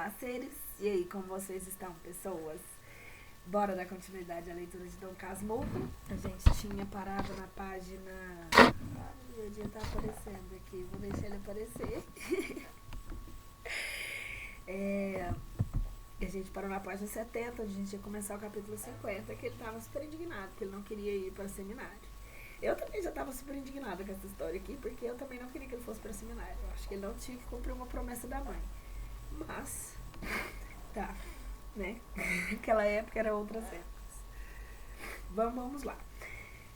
Olá, seres! E aí, como vocês estão, pessoas? Bora dar continuidade à leitura de Dom Casmurro. A gente tinha parado na página... Ai, o dia tá aparecendo aqui, vou deixar ele aparecer. A gente parou na página 70, onde a gente ia começar o capítulo 50, que ele tava super indignado, que ele não queria ir para seminário. Eu também já tava super indignada com essa história aqui, porque eu também não queria que ele fosse para seminário. Eu acho que ele não tinha que cumprir uma promessa da mãe. Mas, tá, né? Naquela época era outras épocas. Vamos lá.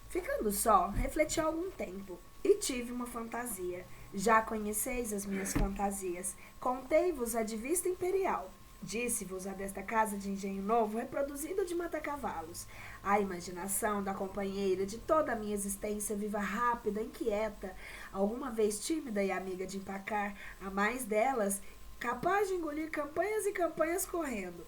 Ficando só, refleti algum tempo e tive uma fantasia. Já conheceis as minhas fantasias. Contei-vos a de vista imperial. Disse-vos a desta casa de engenho novo, reproduzida de mata-cavalos. A imaginação da companheira de toda a minha existência viva, rápida, inquieta, alguma vez tímida e amiga de empacar, a mais delas, capaz de engolir campanhas e campanhas correndo.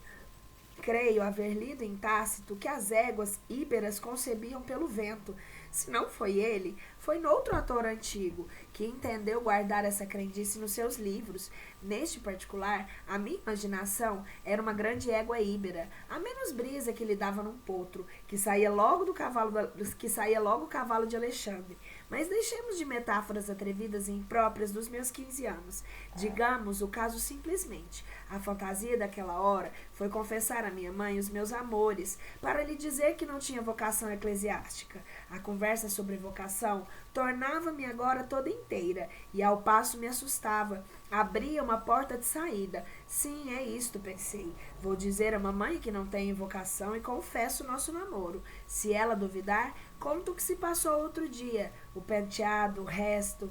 Creio haver lido em Tácito que as éguas íberas concebiam pelo vento. Se não foi ele, foi noutro autor antigo, que entendeu guardar essa crendice nos seus livros. Neste particular, a minha imaginação era uma grande égua íbera, a menos brisa que lhe dava num potro, que saía logo o cavalo de Alexandre. Mas deixemos de metáforas atrevidas e impróprias dos meus 15 anos. Digamos o caso simplesmente. A fantasia daquela hora foi confessar à minha mãe os meus amores, para lhe dizer que não tinha vocação eclesiástica. A conversa sobre vocação tornava-me agora toda inteira, e ao passo me assustava. Abria uma porta de saída. Sim, é isto, pensei. Vou dizer à mamãe que não tenho vocação e confesso o nosso namoro. Se ela duvidar, conto o que se passou outro dia. O penteado, o resto.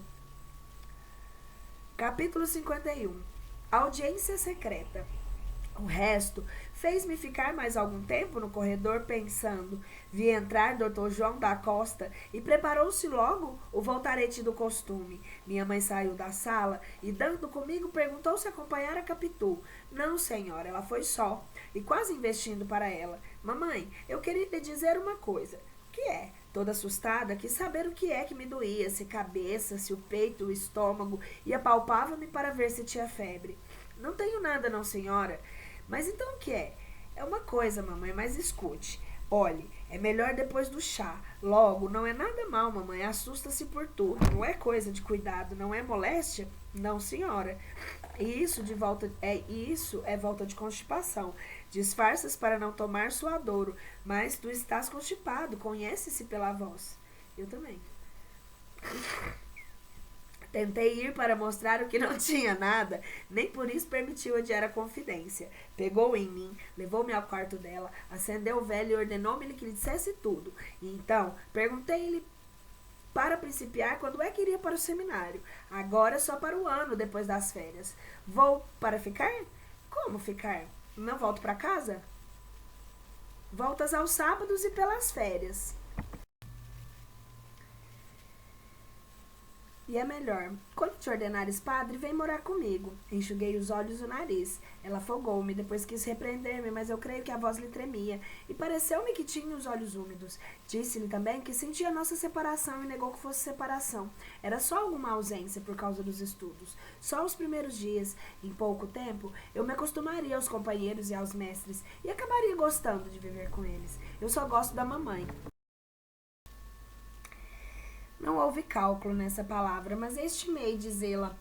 Capítulo 51. Audiência secreta. O resto fez-me ficar mais algum tempo no corredor pensando. Vi entrar Dr. João da Costa e preparou-se logo o voltarete do costume. Minha mãe saiu da sala e, dando comigo, perguntou se acompanhara a Capitu. Não, senhora, ela foi só. E quase investindo para ela. Mamãe, eu queria lhe dizer uma coisa. O que é? Toda assustada, quis saber o que é que me doía, se cabeça, se o peito, o estômago, e apalpava-me para ver se tinha febre. Não tenho nada, não, senhora. Mas então o que é? É uma coisa, mamãe, mas escute. Olhe, é melhor depois do chá. Logo, não é nada mal, mamãe, assusta-se por tudo. Não é coisa de cuidado, não é moléstia? Não, senhora. Isso é volta de constipação. Disfarças para não tomar suadouro, mas tu estás constipado, conhece-se pela voz. Eu também. Tentei ir para mostrar o que não tinha nada, nem por isso permitiu adiar a confidência. Pegou em mim, levou-me ao quarto dela, acendeu o velho e ordenou-me que lhe dissesse tudo. E então, perguntei-lhe para principiar quando é que iria para o seminário. Agora só para o ano, depois das férias. Vou para ficar? Como ficar? Não volto para casa? Voltas aos sábados e pelas férias. E é melhor. Quando te ordenares padre, vem morar comigo. Enxuguei os olhos e o nariz. Ela afogou-me, depois quis repreender-me, mas eu creio que a voz lhe tremia, e pareceu-me que tinha os olhos úmidos. Disse-lhe também que sentia a nossa separação e negou que fosse separação. Era só alguma ausência por causa dos estudos. Só os primeiros dias. Em pouco tempo, eu me acostumaria aos companheiros e aos mestres, e acabaria gostando de viver com eles. Eu só gosto da mamãe. Não houve cálculo nessa palavra, mas estimei dizê-la,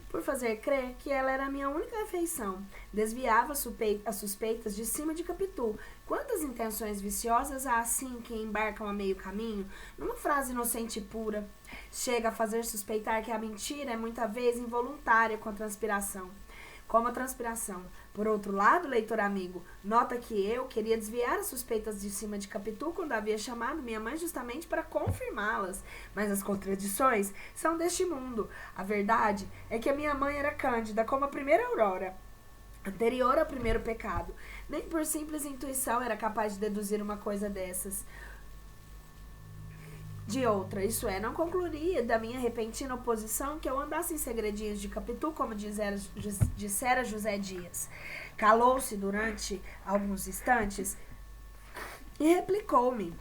por fazer crer que ela era a minha única afeição. Desviava as suspeitas de cima de Capitu. Quantas intenções viciosas há assim que embarcam a meio caminho, numa frase inocente e pura? Chega a fazer suspeitar que a mentira é muita vez involuntária com a transpiração. Como a transpiração. Por outro lado, leitor amigo, nota que eu queria desviar as suspeitas de cima de Capitu quando havia chamado minha mãe justamente para confirmá-las. Mas as contradições são deste mundo. A verdade é que a minha mãe era cândida como a primeira aurora, anterior ao primeiro pecado. Nem por simples intuição era capaz de deduzir uma coisa dessas de outra, isso é, não concluiria da minha repentina oposição que eu andasse em segredinhos de Capitu, como dissera José Dias. Calou-se durante alguns instantes e replicou-me.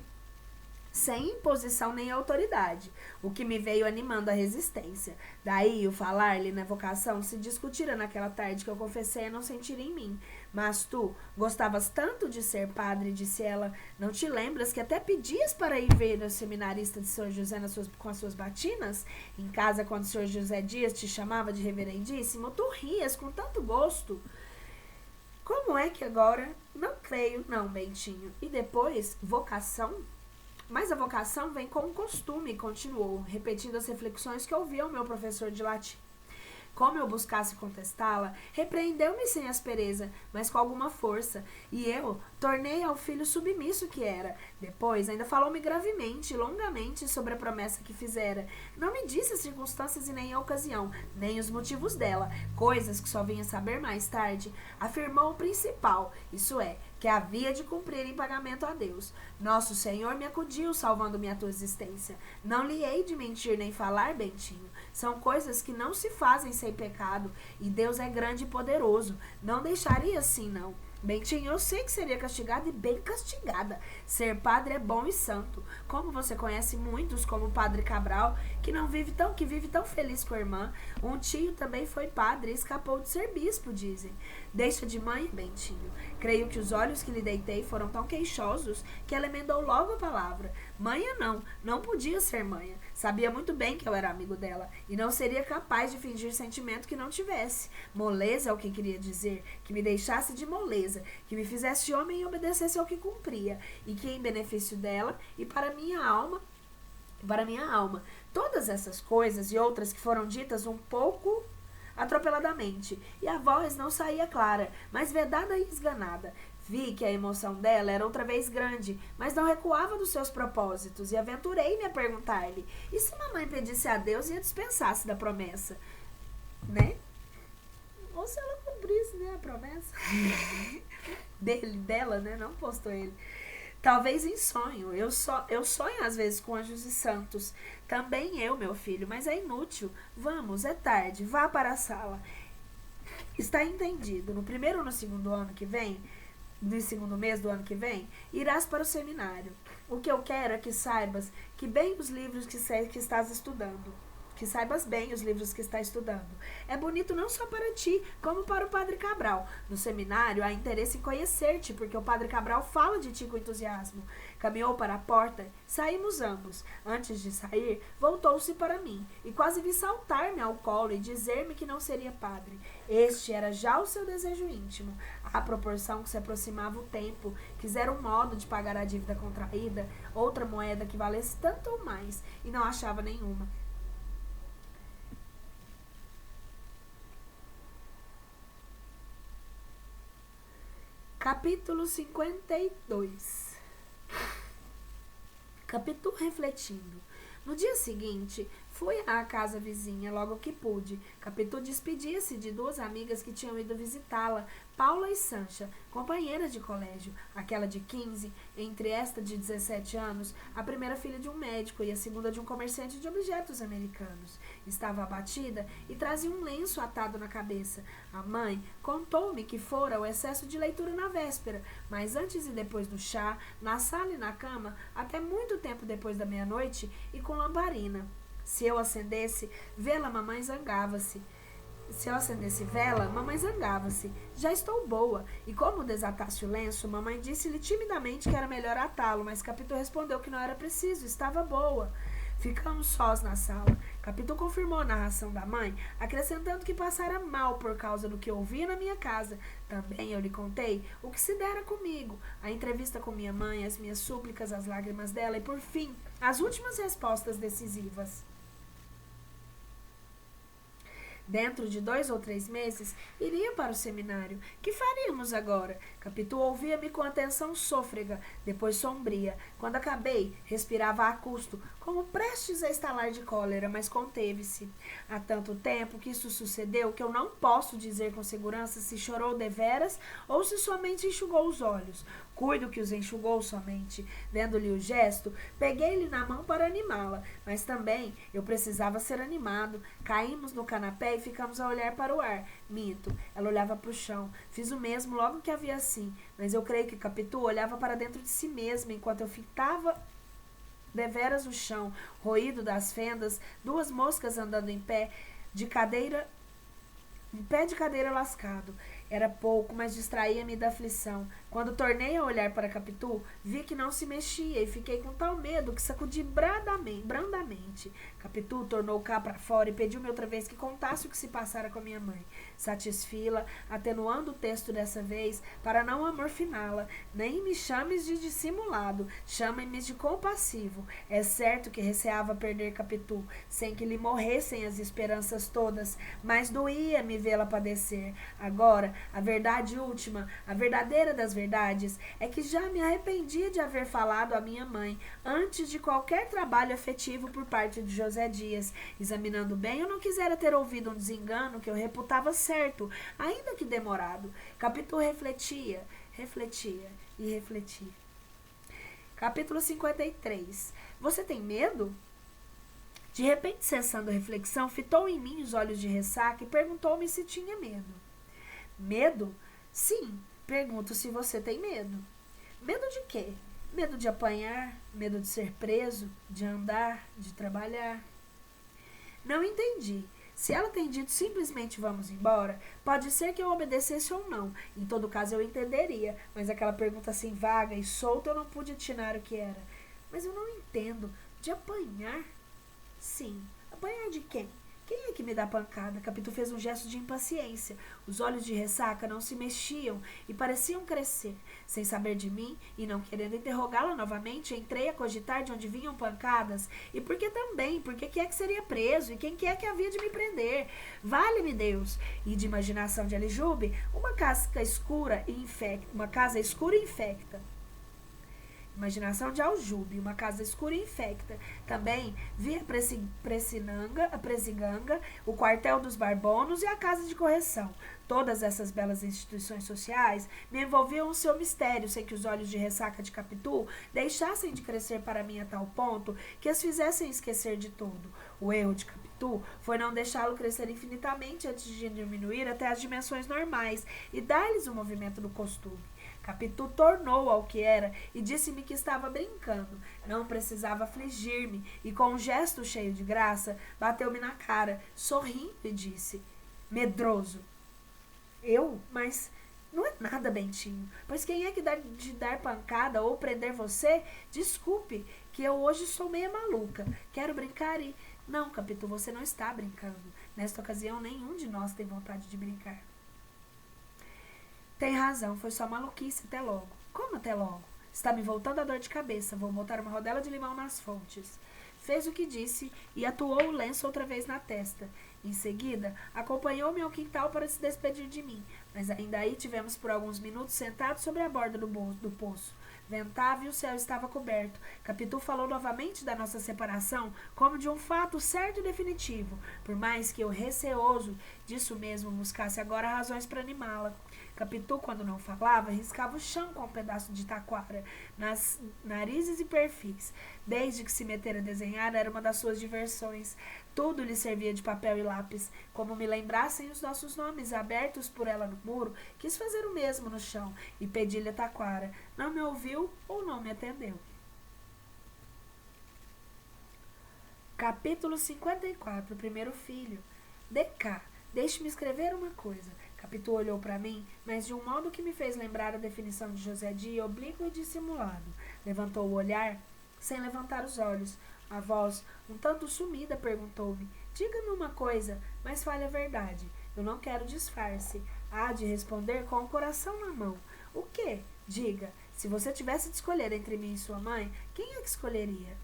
sem imposição nem autoridade, o que me veio animando a resistência. Daí o falar-lhe na vocação se discutira naquela tarde que eu confessei a não sentir em mim. Mas tu gostavas tanto de ser padre, disse ela, não te lembras que até pedias para ir ver o seminarista de Sr. José com as suas batinas? Em casa, quando o Sr. José Dias te chamava de reverendíssimo, tu rias com tanto gosto. Como é que agora? Não creio, não, Bentinho. E depois, vocação? Mas a vocação vem com o costume, continuou, repetindo as reflexões que ouvia o meu professor de latim. Como eu buscasse contestá-la, repreendeu-me sem aspereza, mas com alguma força, e eu tornei ao filho submisso que era. Depois ainda falou-me gravemente e longamente sobre a promessa que fizera. Não me disse as circunstâncias e nem a ocasião, nem os motivos dela, coisas que só vinha saber mais tarde. Afirmou o principal, isso é, que havia de cumprir em pagamento a Deus. Nosso Senhor me acudiu, salvando-me a tua existência. Não lhe hei de mentir nem falar, Bentinho. São coisas que não se fazem sem pecado, e Deus é grande e poderoso. Não deixaria assim, não. Bentinho, eu sei que seria castigada e bem castigada. Ser padre é bom e santo. Como você conhece muitos, como o padre Cabral, que vive tão feliz com a irmã. Um tio também foi padre e escapou de ser bispo, dizem. Deixa de mãe, Bentinho. Creio que os olhos que lhe deitei foram tão queixosos que ela emendou logo a palavra. Manha não podia ser manha. Sabia muito bem que eu era amigo dela e não seria capaz de fingir sentimento que não tivesse. Moleza é o que queria dizer, que me deixasse de moleza, que me fizesse homem e obedecesse ao que cumpria, e que em benefício dela e para minha alma, todas essas coisas e outras que foram ditas um pouco atropeladamente, e a voz não saía clara, mas vedada e esganada. Vi que a emoção dela era outra vez grande, mas não recuava dos seus propósitos, e aventurei-me a perguntar-lhe: e se mamãe pedisse a Deus e a dispensasse da promessa? Né? Ou se ela cumprisse, né, a promessa dela, né? Não postou ele. Talvez em sonho. Eu sonho às vezes com anjos e santos. Também eu, meu filho, mas é inútil. Vamos, é tarde. Vá para a sala. Está entendido. No primeiro ou no segundo ano que vem, no segundo mês do ano que vem, irás para o seminário. O que eu quero é que saibas que bem os livros que estás estudando. Que saibas bem os livros que está estudando. É bonito não só para ti, como para o padre Cabral. No seminário há interesse em conhecer-te, porque o padre Cabral fala de ti com entusiasmo. Caminhou para a porta, saímos ambos. Antes de sair, voltou-se para mim, e quase vi saltar-me ao colo e dizer-me que não seria padre. Este era já o seu desejo íntimo. À proporção que se aproximava o tempo, quisera um modo de pagar a dívida contraída, outra moeda que valesse tanto ou mais, e não achava nenhuma. Capítulo 52. Capítulo refletindo. No dia seguinte, fui à casa vizinha logo que pude. Capitu despedia-se de duas amigas que tinham ido visitá-la, Paula e Sancha, companheiras de colégio, aquela de 15, entre esta de 17 anos, a primeira filha de um médico e a segunda de um comerciante de objetos americanos. Estava abatida e trazia um lenço atado na cabeça. A mãe contou-me que fora o excesso de leitura na véspera, mas antes e depois do chá, na sala e na cama, até muito tempo depois da meia-noite, e com lamparina. Se eu acendesse vela, mamãe zangava-se. Já estou boa. E como desatasse o lenço, mamãe disse-lhe timidamente que era melhor atá-lo, mas Capitu respondeu que não era preciso, estava boa. Ficamos sós na sala. Capitu confirmou a narração da mãe, acrescentando que passara mal por causa do que ouvia na minha casa. Também eu lhe contei o que se dera comigo, a entrevista com minha mãe, as minhas súplicas, as lágrimas dela e, por fim, as últimas respostas decisivas. Dentro de 2 ou 3 meses, iria para o seminário. Que faríamos agora? Capitu ouvia-me com atenção sôfrega, depois sombria. Quando acabei, respirava a custo, como prestes a estalar de cólera, mas conteve-se. Há tanto tempo que isso sucedeu que eu não posso dizer com segurança se chorou deveras ou se somente enxugou os olhos. Cuido que os enxugou somente. Vendo-lhe o gesto, peguei-lhe na mão para animá-la, mas também eu precisava ser animado. Caímos no canapé e ficamos a olhar para o ar. Minto, ela olhava para o chão. Fiz o mesmo logo que a vi assim, mas eu creio que Capitu olhava para dentro de si mesma enquanto eu fitava deveras o chão, roído das fendas, 2 moscas andando em pé de cadeira lascado. Era pouco, mas distraía-me da aflição. Quando tornei a olhar para Capitu, vi que não se mexia e fiquei com tal medo que sacudi brandamente. Capitu tornou cá para fora e pediu-me outra vez que contasse o que se passara com a minha mãe. Satisfi-la, atenuando o texto dessa vez, para não amorfiná-la. Nem me chames de dissimulado, chame-me de compassivo. É certo que receava perder Capitu, sem que lhe morressem as esperanças todas, mas doía-me vê-la padecer. Agora, a verdade última, a verdadeira das verdades, é que já me arrependia de haver falado à minha mãe antes de qualquer trabalho afetivo por parte de José Dias. Examinando bem, eu não quisera ter ouvido um desengano que eu reputava certo, ainda que demorado. Capitu refletia e refletia. Capítulo 53. Você tem medo? De repente, cessando a reflexão, fitou em mim os olhos de ressaca e perguntou-me se tinha medo. Medo? Sim, pergunto se você tem medo. Medo de quê? Medo de apanhar, medo de ser preso, de andar, de trabalhar. Não entendi. Se ela tem dito simplesmente vamos embora, pode ser que eu obedecesse ou não. Em todo caso eu entenderia, mas aquela pergunta assim vaga e solta eu não pude atinar o que era. Mas eu não entendo. De apanhar? Sim. Apanhar de quem? Quem é que me dá pancada? Capitu fez um gesto de impaciência. Os olhos de ressaca não se mexiam e pareciam crescer. Sem saber de mim e não querendo interrogá-la novamente, entrei a cogitar de onde vinham pancadas e por que também, por que é que seria preso e quem que é que havia de me prender. Vale-me Deus! E de imaginação de Alijube, uma casa escura e infecta. Imaginação de Aljube, uma casa escura e infecta. Também vi a Presiganga, o quartel dos Barbonos e a casa de correção. Todas essas belas instituições sociais me envolviam o seu mistério, sem que os olhos de ressaca de Capitu deixassem de crescer para mim a tal ponto que as fizessem esquecer de todo. O erro de Capitu foi não deixá-lo crescer infinitamente antes de diminuir até as dimensões normais e dar-lhes o movimento do costume. Capitu tornou ao que era e disse-me que estava brincando. Não precisava afligir-me e, com um gesto cheio de graça, bateu-me na cara, sorrindo e disse: medroso. Eu? Mas não é nada, Bentinho. Pois quem é que dá de dar pancada ou prender você? Desculpe, que eu hoje sou meia maluca. Quero brincar e... Não, Capitu, você não está brincando. Nesta ocasião, nenhum de nós tem vontade de brincar. Tem razão, foi só maluquice, até logo. Como até logo? Está me voltando a dor de cabeça, vou botar uma rodela de limão nas fontes. Fez o que disse e atuou o lenço outra vez na testa. Em seguida, acompanhou-me ao quintal para se despedir de mim, mas ainda aí tivemos por alguns minutos sentados sobre a borda do poço. Ventava e o céu estava coberto. Capitu falou novamente da nossa separação como de um fato certo e definitivo, por mais que eu, receoso disso mesmo, buscasse agora razões para animá-la. Capitu, quando não falava, riscava o chão com um pedaço de taquara, nas narizes e perfis. Desde que se metera a desenhar, era uma das suas diversões. Tudo lhe servia de papel e lápis. Como me lembrassem os nossos nomes abertos por ela no muro, quis fazer o mesmo no chão e pedi-lhe a taquara. Não me ouviu ou não me atendeu. Capítulo 54, primeiro filho. De cá, deixe-me escrever uma coisa. Capitu olhou para mim, mas de um modo que me fez lembrar a definição de José Dia, oblíquo e dissimulado. Levantou o olhar, sem levantar os olhos. A voz, um tanto sumida, perguntou-me: diga-me uma coisa, mas fale a verdade. Eu não quero disfarce. Há de responder com o coração na mão. O quê? Diga. Se você tivesse de escolher entre mim e sua mãe, quem é que escolheria?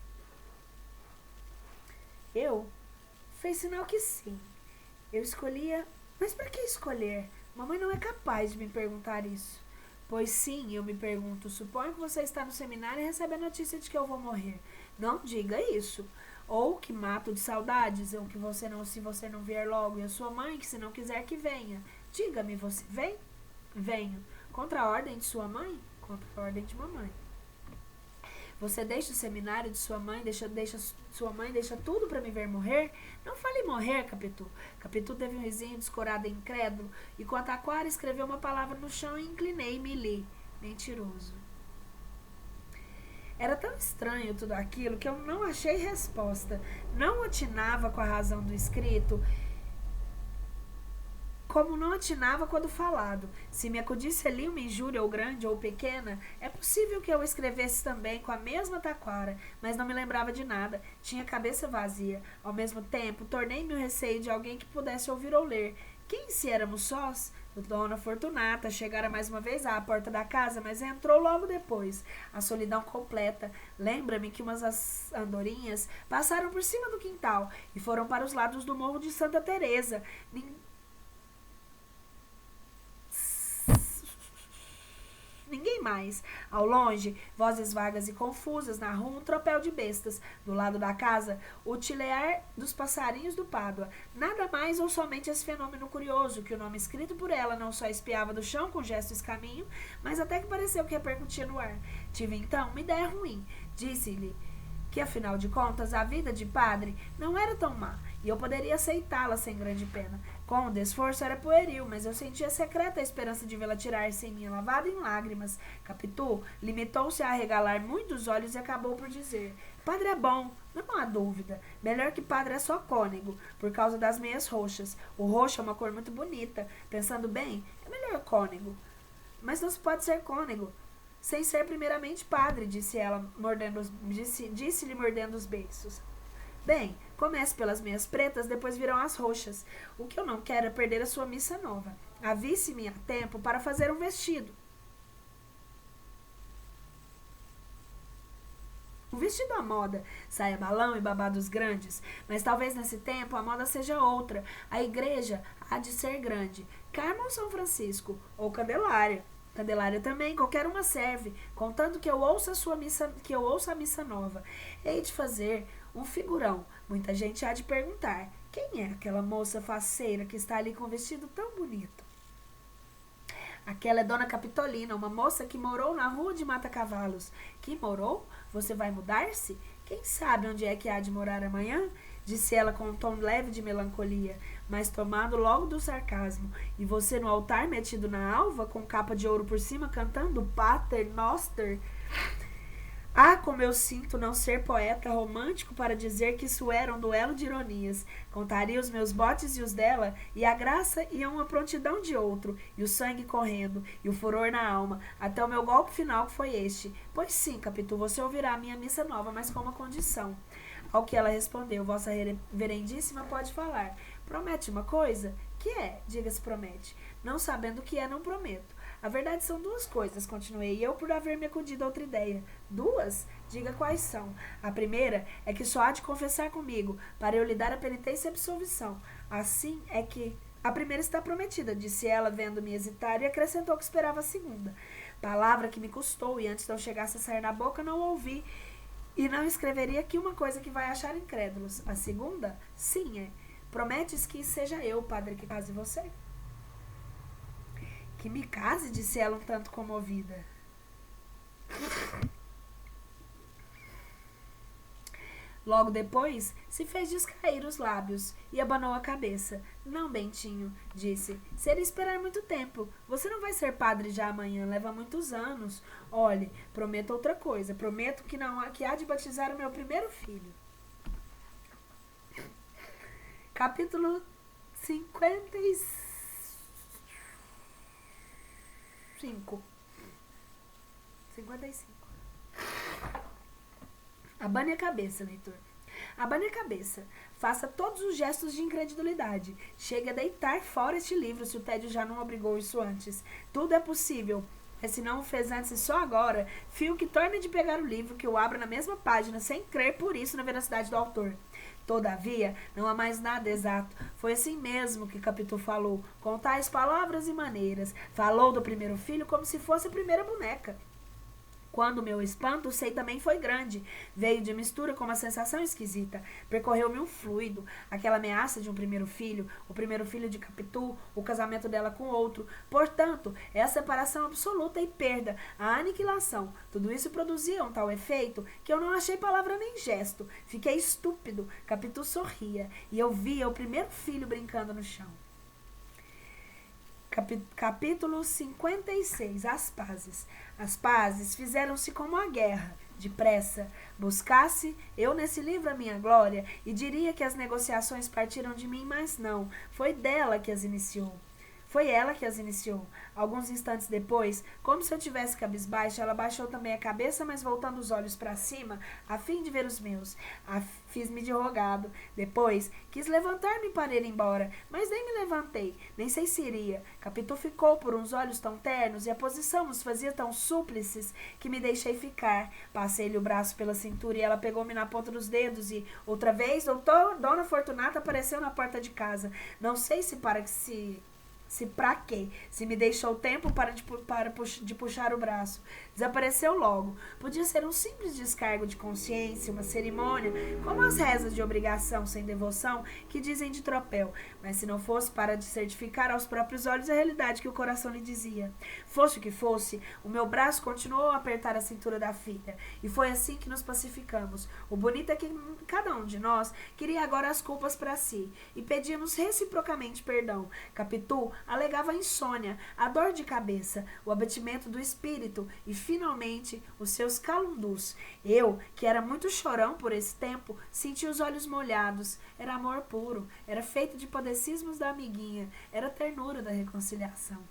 Eu? Fez sinal que sim. Eu escolhia... Mas por que escolher? Mamãe não é capaz de me perguntar isso. Pois sim, eu me pergunto. Suponho que você está no seminário e recebe a notícia de que eu vou morrer. Não diga isso. Ou que mato de saudades, ou que se você não vier logo, e a sua mãe, que se não quiser que venha. Diga-me, você vem? Venho. Contra a ordem de sua mãe? Contra a ordem de mamãe. Você deixa o seminário de sua mãe, deixa tudo para me ver morrer? Não fale morrer, Capitu. Capitu teve um risinho descorado e incrédulo, e com a taquara escreveu uma palavra no chão e inclinei-me e li. Mentiroso. Era tão estranho tudo aquilo que eu não achei resposta. Não atinava com a razão do escrito, como não atinava quando falado. Se me acudisse ali uma injúria ou grande ou pequena, é possível que eu escrevesse também com a mesma taquara, mas não me lembrava de nada, tinha a cabeça vazia. Ao mesmo tempo, tornei-me o receio de alguém que pudesse ouvir ou ler. Quem se éramos sós? Dona Fortunata chegara mais uma vez à porta da casa, mas entrou logo depois. A solidão completa. Lembra-me que umas andorinhas passaram por cima do quintal e foram para os lados do morro de Santa Teresa. Ninguém mais. Ao longe, vozes vagas e confusas, na rua um tropel de bestas. Do lado da casa, o tilear dos passarinhos do Pádua. Nada mais ou somente esse fenômeno curioso, que o nome escrito por ela não só espiava do chão com gesto escaminho, mas até que pareceu que repercutia no ar. Tive então uma ideia ruim. Disse-lhe que, afinal de contas, a vida de padre não era tão má, e eu poderia aceitá-la sem grande pena. Com o desforço era pueril, mas eu sentia secreta a esperança de vê-la tirar-se em minha lavada em lágrimas. Capitu limitou-se a arregalar muito os olhos e acabou por dizer: padre é bom, não há dúvida. Melhor que padre é só cônego, por causa das meias roxas. O roxo é uma cor muito bonita. Pensando bem, é melhor cônego. Mas não se pode ser cônego sem ser primeiramente padre, disse-lhe mordendo os beiços. Bem, comece pelas meias pretas, depois virão as roxas. O que eu não quero é perder a sua missa nova. Avise-me a tempo para fazer um vestido. Um vestido à moda, saia balão e babados grandes. Mas talvez nesse tempo a moda seja outra. A igreja há de ser grande. Carmo ou São Francisco, ou Candelária. Candelária também, qualquer uma serve, contanto que eu ouça a missa nova. Hei de fazer um figurão. Muita gente há de perguntar: quem é aquela moça faceira que está ali com um vestido tão bonito? Aquela é Dona Capitolina, uma moça que morou na rua de Mata-Cavalos. Que morou? Você vai mudar-se? Quem sabe onde é que há de morar amanhã? Disse ela com um tom leve de melancolia, mas tomado logo do sarcasmo. E você no altar metido na alva, com capa de ouro por cima, cantando Pater Noster? Ah, como eu sinto não ser poeta romântico para dizer que isso era um duelo de ironias. Contaria os meus botes e os dela, e a graça e uma prontidão de outro, e o sangue correndo, e o furor na alma, até o meu golpe final que foi este. Pois sim, Capitu, você ouvirá a minha missa nova, mas com uma condição. Ao que ela respondeu: vossa reverendíssima pode falar. Promete uma coisa? Que é? Diga se promete. Não sabendo o que é, não prometo. A verdade são duas coisas, continuei eu, por haver me acudido a outra ideia. Duas? Diga quais são. A primeira é que só há de confessar comigo, para eu lhe dar a penitência e a absolvição. Assim é que a primeira está prometida, disse ela, vendo-me hesitar, e acrescentou que esperava a segunda. Palavra que me custou, e antes de eu chegasse a sair na boca, não ouvi, e não escreveria aqui uma coisa que vai achar incrédulos. A segunda? Sim, é. Prometes que seja eu, padre, que case você? Que me case, disse ela um tanto comovida. Logo depois, se fez descair os lábios e abanou a cabeça. Não, Bentinho, disse, seria esperar muito tempo. Você não vai ser padre já amanhã, leva muitos anos. Olhe, prometo outra coisa. Prometo que há de batizar o meu primeiro filho. Capítulo 55. Abane a cabeça, leitor. Abane a cabeça. Faça todos os gestos de incredulidade. Chegue a deitar fora este livro, se o tédio já não obrigou isso antes. Tudo é possível. Mas se não o fez antes e só agora, fio que torne de pegar o livro, que o abra na mesma página, sem crer por isso na veracidade do autor. Todavia, não há mais nada exato. Foi assim mesmo que Capitu falou, com tais palavras e maneiras. Falou do primeiro filho como se fosse a primeira boneca. Quando o meu espanto, sei também foi grande. Veio de mistura com uma sensação esquisita. Percorreu-me um fluido. Aquela ameaça de um primeiro filho, o primeiro filho de Capitu, o casamento dela com outro. Portanto, é a separação absoluta e perda, a aniquilação. Tudo isso produzia um tal efeito que eu não achei palavra nem gesto. Fiquei estúpido. Capitu sorria e eu via o primeiro filho brincando no chão. Capítulo 56. As pazes. As pazes fizeram-se como a guerra. depressa. Buscasse eu nesse livro a minha glória, e diria que as negociações partiram de mim, mas não, foi dela que as iniciou. Foi ela que as iniciou. Alguns instantes depois, como se eu tivesse cabisbaixo, ela baixou também a cabeça, mas voltando os olhos para cima, a fim de ver os meus. Fiz-me de rogado. Depois, quis levantar-me para ir embora, mas nem me levantei, nem sei se iria. Capitu ficou por uns olhos tão ternos, e a posição nos fazia tão súplices, que me deixei ficar. Passei-lhe o braço pela cintura, e ela pegou-me na ponta dos dedos, e, outra vez, Dona Fortunata apareceu na porta de casa. Não sei se para que se pra quê? Se me deixou tempo de puxar o braço. Desapareceu logo. Podia ser um simples descargo de consciência, uma cerimônia, como as rezas de obrigação sem devoção que dizem de tropel. Mas se não fosse para de certificar aos próprios olhos a realidade que o coração lhe dizia. Fosse o que fosse, o meu braço continuou a apertar a cintura da filha. E foi assim que nos pacificamos. O bonito é que cada um de nós queria agora as culpas para si. E pedíamos reciprocamente perdão. Capitu alegava a insônia, a dor de cabeça, o abatimento do espírito e, finalmente, os seus calundus. Eu, que era muito chorão por esse tempo, senti os olhos molhados. Era amor puro, era feito de padecismos da amiguinha, era ternura da reconciliação.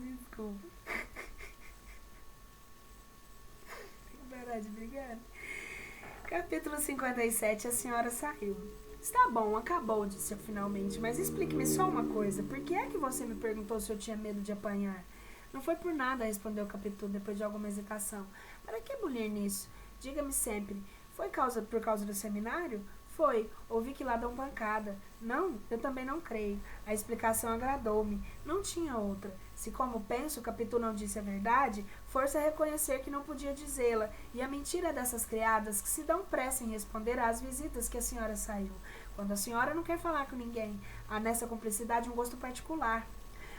Desculpa. Tem que parar de brigar. Capítulo 57. A senhora saiu. Está bom, acabou, disse eu finalmente, mas explique-me só uma coisa. Por que é que você me perguntou se eu tinha medo de apanhar? Não foi por nada, respondeu o Capitu depois de alguma hesitação. Para que bulir nisso? Diga-me sempre. Foi por causa do seminário? Foi. Ouvi que lá dão pancada. Não, eu também não creio. A explicação agradou-me. Não tinha outra. Se, como penso, o Capitu não disse a verdade, força a reconhecer que não podia dizê-la, e a mentira dessas criadas que se dão pressa em responder às visitas que a senhora saiu. Quando a senhora não quer falar com ninguém, há nessa cumplicidade um gosto particular.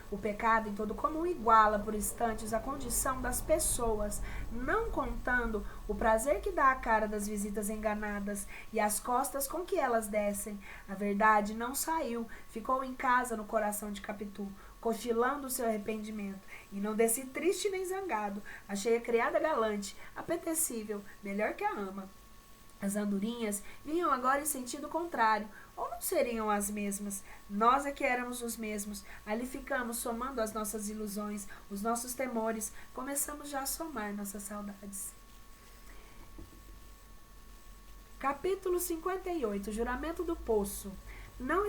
O pecado em todo comum iguala por instantes a condição das pessoas, não contando o prazer que dá à cara das visitas enganadas e as costas com que elas descem. A verdade não saiu, ficou em casa no coração de Capitu, cochilando o seu arrependimento. E não desci triste nem zangado. Achei a criada galante, apetecível, melhor que a ama. As andorinhas vinham agora em sentido contrário, ou não seriam as mesmas? Nós é que éramos os mesmos. Ali ficamos, somando as nossas ilusões, os nossos temores. Começamos já a somar nossas saudades. Capítulo 58. Juramento do Poço. Não,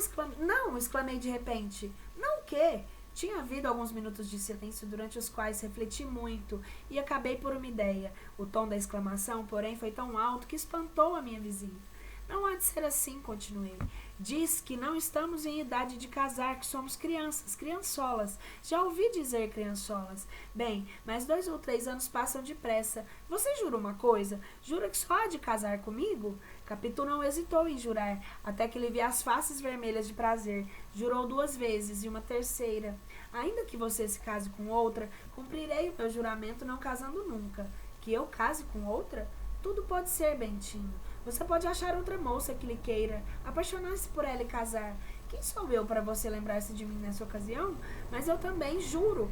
exclamei de repente. Não o quê? Tinha havido alguns minutos de silêncio durante os quais refleti muito e acabei por uma ideia. O tom da exclamação, porém, foi tão alto que espantou a minha vizinha. Não há de ser assim, continuei. Diz que não estamos em idade de casar, que somos crianças, criançolas. Já ouvi dizer criançolas. Bem, mas 2 ou 3 anos passam depressa. Você jura uma coisa? Jura que só há de casar comigo? Capitu não hesitou em jurar, até que lhe vi as faces vermelhas de prazer. Jurou 2 vezes e uma terceira. Ainda que você se case com outra, cumprirei o meu juramento não casando nunca. Que eu case com outra? Tudo pode ser, Bentinho. Você pode achar outra moça que lhe queira, apaixonar-se por ela e casar. Quem sou eu para você lembrar-se de mim nessa ocasião? Mas eu também juro,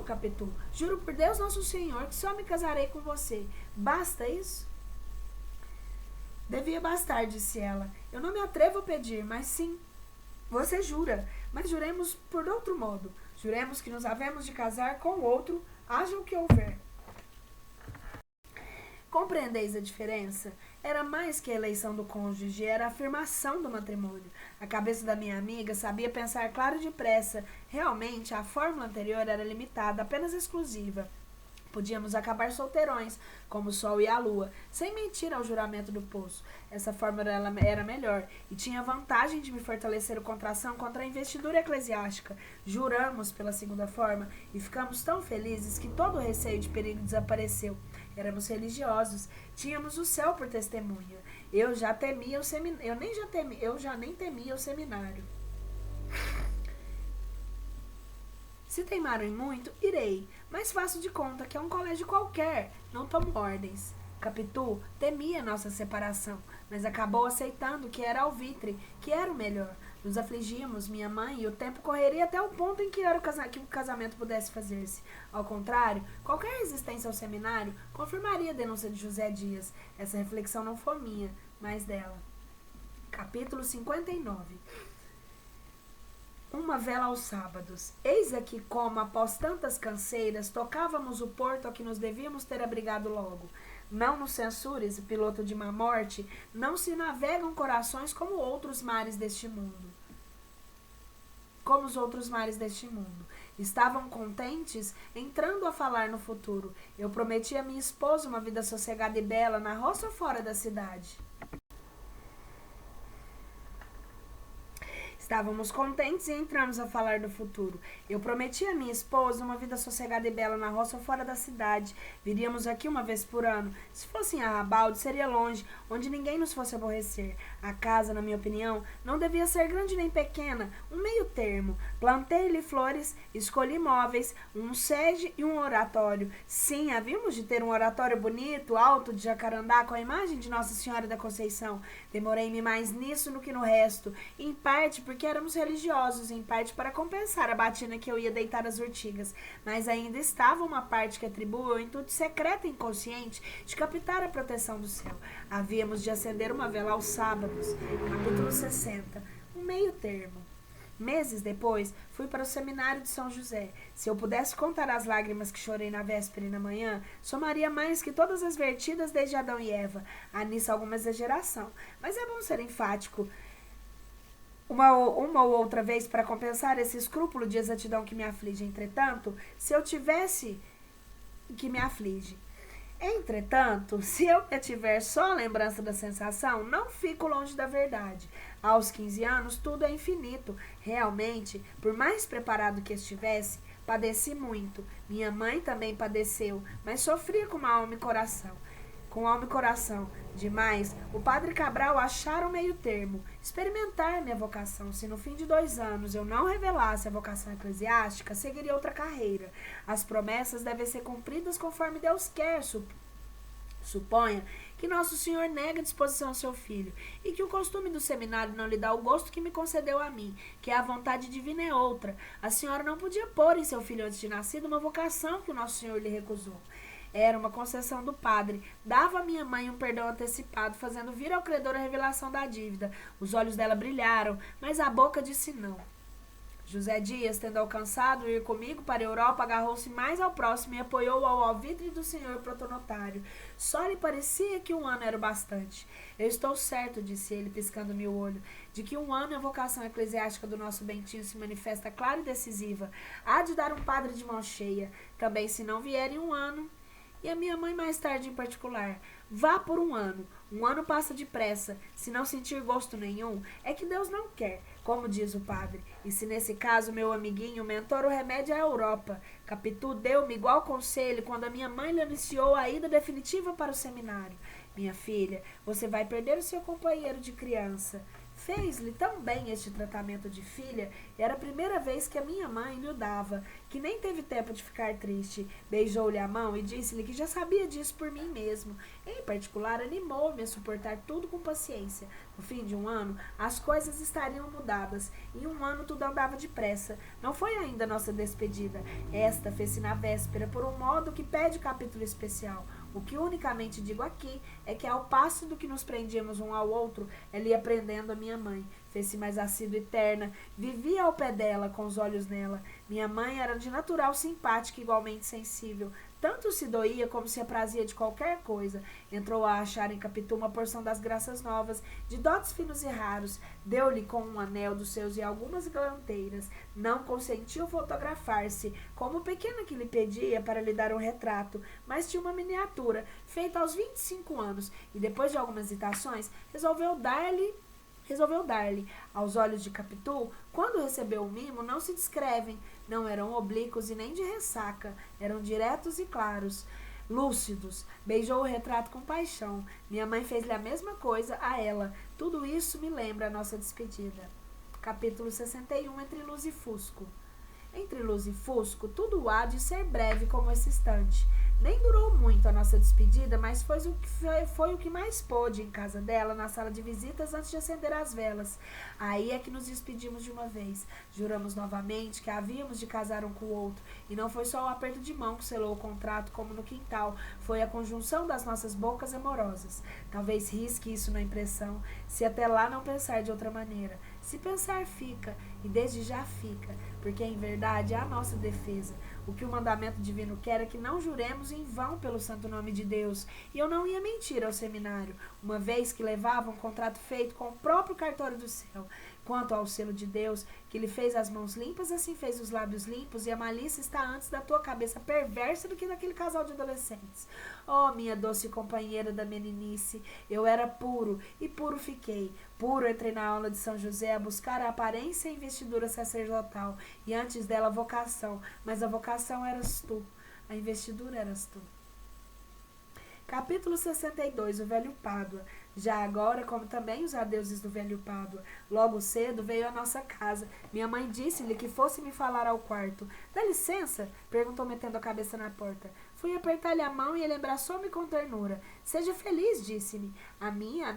Capitu, juro por Deus Nosso Senhor que só me casarei com você. Basta isso? Devia bastar, disse ela. Eu não me atrevo a pedir, mas sim. Você jura, mas juremos por outro modo. Juremos que nos havemos de casar com outro, haja o que houver. Compreendeis a diferença? Era mais que a eleição do cônjuge, era a afirmação do matrimônio. A cabeça da minha amiga sabia pensar claro e depressa. Realmente, a fórmula anterior era limitada, apenas exclusiva. Podíamos acabar solteirões, como o sol e a lua, sem mentir ao juramento do poço. Essa fórmula era melhor e tinha a vantagem de me fortalecer o contração contra a investidura eclesiástica. Juramos pela segunda forma e ficamos tão felizes que todo o receio de perigo desapareceu. Éramos religiosos, tínhamos o céu por testemunha. Eu já nem temia o seminário. Se teimarem muito, irei, mas faço de conta que é um colégio qualquer, não tomo ordens. Capitu temia nossa separação, mas acabou aceitando que era alvitre, que era o melhor. Nos afligimos, minha mãe, e o tempo correria até o ponto em que o casamento pudesse fazer-se. Ao contrário, qualquer resistência ao seminário confirmaria a denúncia de José Dias. Essa reflexão não foi minha, mas dela. Capítulo 59. Uma vela aos sábados. Eis aqui como, após tantas canseiras, tocávamos o porto a que nos devíamos ter abrigado logo. Não nos censures, piloto de má morte, não se navegam corações como outros mares deste mundo. Como os outros mares deste mundo. Estavam contentes, entrando a falar no futuro. Eu prometi a minha esposa uma vida sossegada e bela na roça ou fora da cidade. Estávamos contentes e entramos a falar do futuro. Eu prometi a minha esposa uma vida sossegada e bela na roça ou fora da cidade. Viríamos aqui uma vez por ano. Se fosse em Arrabalde, seria longe, onde ninguém nos fosse aborrecer. A casa, na minha opinião, não devia ser grande nem pequena, um meio termo. Plantei-lhe flores, escolhi móveis, um sede e um oratório. Sim, havíamos de ter um oratório bonito, alto, de jacarandá, com a imagem de Nossa Senhora da Conceição. Demorei-me mais nisso do que no resto, em parte porque éramos religiosos, em parte para compensar a batina que eu ia deitar às urtigas, mas ainda estava uma parte que atribuo ao intuito secreto e inconsciente de captar a proteção do céu. Havíamos de acender uma vela aos sábados. Capítulo 60. Um meio termo. Meses depois, fui para o seminário de São José. Se eu pudesse contar as lágrimas que chorei na véspera e na manhã, somaria mais que todas as vertidas desde Adão e Eva. Há nisso alguma exageração, mas é bom ser enfático uma ou outra vez para compensar esse escrúpulo de exatidão que me aflige. Entretanto, se eu tiver só a lembrança da sensação, não fico longe da verdade. Aos 15 anos, tudo é infinito. Realmente, por mais preparado que estivesse, padeci muito. Minha mãe também padeceu, mas sofria com alma e coração. Demais, o padre Cabral achara o meio termo. Experimentar minha vocação. Se no fim de 2 anos eu não revelasse a vocação eclesiástica, seguiria outra carreira. As promessas devem ser cumpridas conforme Deus quer. Suponha que Nosso Senhor nega disposição ao seu filho, e que o costume do seminário não lhe dá o gosto que me concedeu a mim, que a vontade divina é outra. A senhora não podia pôr em seu filho antes de nascido uma vocação que o Nosso Senhor lhe recusou. Era uma concessão do padre. Dava à minha mãe um perdão antecipado, fazendo vir ao credor a revelação da dívida. Os olhos dela brilharam, mas a boca disse não. José Dias, tendo alcançado ir comigo para a Europa, agarrou-se mais ao próximo e apoiou ao alvitre do senhor protonotário. Só lhe parecia que 1 ano era o bastante. Eu estou certo, disse ele, piscando-me o olho, de que 1 ano a vocação eclesiástica do nosso Bentinho se manifesta clara e decisiva. Há de dar um padre de mão cheia. Também, se não vier em 1 ano... E a minha mãe mais tarde em particular. Vá por 1 ano. 1 ano passa depressa. Se não sentir gosto nenhum, é que Deus não quer, como diz o padre. E se nesse caso, meu amiguinho, mentor, o remédio é a Europa. Capitu deu-me igual conselho quando a minha mãe lhe anunciou a ida definitiva para o seminário. Minha filha, você vai perder o seu companheiro de criança. Fez-lhe tão bem este tratamento de filha, era a primeira vez que a minha mãe lhe o dava, que nem teve tempo de ficar triste. Beijou-lhe a mão e disse-lhe que já sabia disso por mim mesmo. Em particular, animou-me a suportar tudo com paciência. No fim de 1 ano, as coisas estariam mudadas. Em 1 ano, tudo andava depressa. Não foi ainda nossa despedida. Esta fez-se na véspera, por um modo que pede capítulo especial. O que unicamente digo aqui é que, ao passo do que nos prendíamos um ao outro, ela ia prendendo a minha mãe. Fez-se mais assídua e terna, vivia ao pé dela, com os olhos nela. Minha mãe era de natural simpática e igualmente sensível. Tanto se doía como se aprazia de qualquer coisa. Entrou a achar em Capitu uma porção das graças novas, de dotes finos e raros. Deu-lhe com um anel dos seus e algumas galanteiras. Não consentiu fotografar-se, como pequena que lhe pedia para lhe dar um retrato, mas tinha uma miniatura, feita aos 25 anos, e depois de algumas hesitações, resolveu dar-lhe. Aos olhos de Capitu, quando recebeu o mimo, não se descrevem. Não eram oblíquos e nem de ressaca. Eram diretos e claros, lúcidos. Beijou o retrato com paixão. Minha mãe fez-lhe a mesma coisa a ela. Tudo isso me lembra a nossa despedida. Capítulo 61. Entre luz e fusco. Entre luz e fusco, tudo há de ser breve como esse instante. Nem durou muito a nossa despedida, mas foi o que mais pôde em casa dela, na sala de visitas, antes de acender as velas. Aí é que nos despedimos de uma vez. Juramos novamente que havíamos de casar um com o outro. E não foi só o aperto de mão que selou o contrato, como no quintal. Foi a conjunção das nossas bocas amorosas. Talvez risque isso na impressão, se até lá não pensar de outra maneira. Se pensar, fica, e desde já fica, porque em verdade é a nossa defesa. O que o mandamento divino quer é que não juremos em vão pelo santo nome de Deus. E eu não ia mentir ao seminário, uma vez que levava um contrato feito com o próprio cartório do céu. Quanto ao selo de Deus, que lhe fez as mãos limpas, assim fez os lábios limpos, e a malícia está antes da tua cabeça perversa do que daquele casal de adolescentes. Oh, minha doce companheira da meninice, eu era puro, e puro fiquei. Puro entrei na aula de São José a buscar a aparência e a investidura sacerdotal, e antes dela a vocação, mas a vocação eras tu, a investidura eras tu. Capítulo 62, o velho Pádua. Já agora, como também os adeuses do velho Pádua, logo cedo veio à nossa casa. Minha mãe disse-lhe que fosse me falar ao quarto. Dá licença? Perguntou, metendo a cabeça na porta. Fui apertar-lhe a mão e ele abraçou-me com ternura. Seja feliz, disse-me.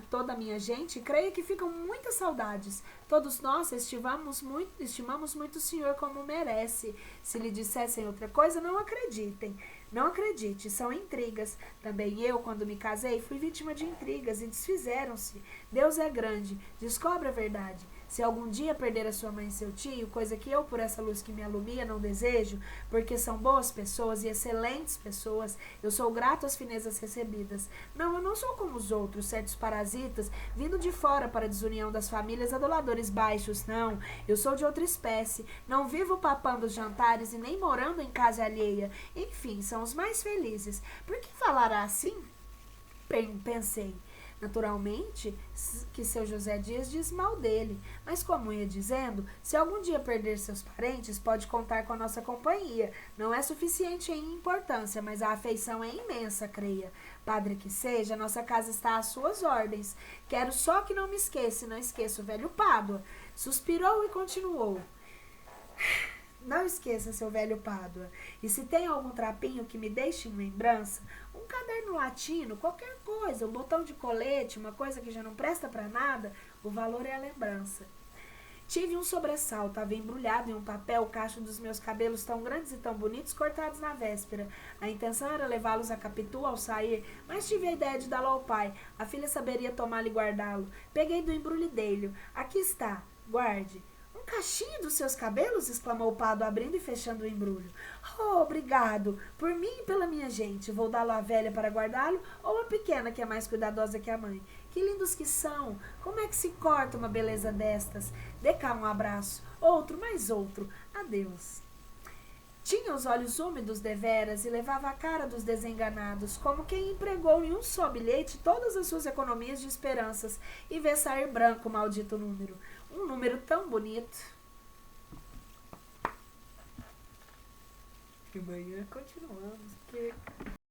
Toda a minha gente, creio que ficam muitas saudades. Todos nós estimamos muito o senhor como merece. Se lhe dissessem outra coisa, não acreditem. Não acredite, são intrigas. Também eu, quando me casei, fui vítima de intrigas e desfizeram-se. Deus é grande, descobre a verdade. Se algum dia perder a sua mãe e seu tio, coisa que eu, por essa luz que me alumia, não desejo, porque são boas pessoas e excelentes pessoas, eu sou grato às finezas recebidas. Não, eu não sou como os outros, certos parasitas, vindo de fora para a desunião das famílias aduladores baixos, não. Eu sou de outra espécie, não vivo papando os jantares e nem morando em casa alheia. Enfim, são os mais felizes. Por que falará assim? Pensei. Naturalmente que seu José Dias diz mal dele, mas como ia dizendo, se algum dia perder seus parentes, pode contar com a nossa companhia. Não é suficiente em importância, mas a afeição é imensa, creia. Padre que seja, nossa casa está às suas ordens. Quero só que não me esqueça, e não esqueça o velho Pádua. Suspirou e continuou. Não esqueça, seu velho Pádua. E se tem algum trapinho que me deixe em lembrança, um caderno latino, qualquer coisa, um botão de colete, uma coisa que já não presta para nada, o valor é a lembrança. Tive um sobressalto, havia embrulhado em um papel o cacho dos meus cabelos tão grandes e tão bonitos cortados na véspera. A intenção era levá-los a Capitu ao sair, mas tive a ideia de dá-lo ao pai. A filha saberia tomá-lo e guardá-lo. Peguei do embrulho e dei-lhe. Aqui está, guarde. Um cachinho dos seus cabelos? Exclamou o Pádua, abrindo e fechando o embrulho. Oh, obrigado. Por mim e pela minha gente. Vou dá-lo à velha para guardá-lo ou à pequena, que é mais cuidadosa que a mãe? Que lindos que são. Como é que se corta uma beleza destas? Dê cá um abraço. Outro, mais outro. Adeus. Tinha os olhos úmidos deveras e levava a cara dos desenganados, como quem empregou em um só bilhete todas as suas economias de esperanças e vê sair branco o maldito número. Um número tão bonito. Amanhã continuamos, porque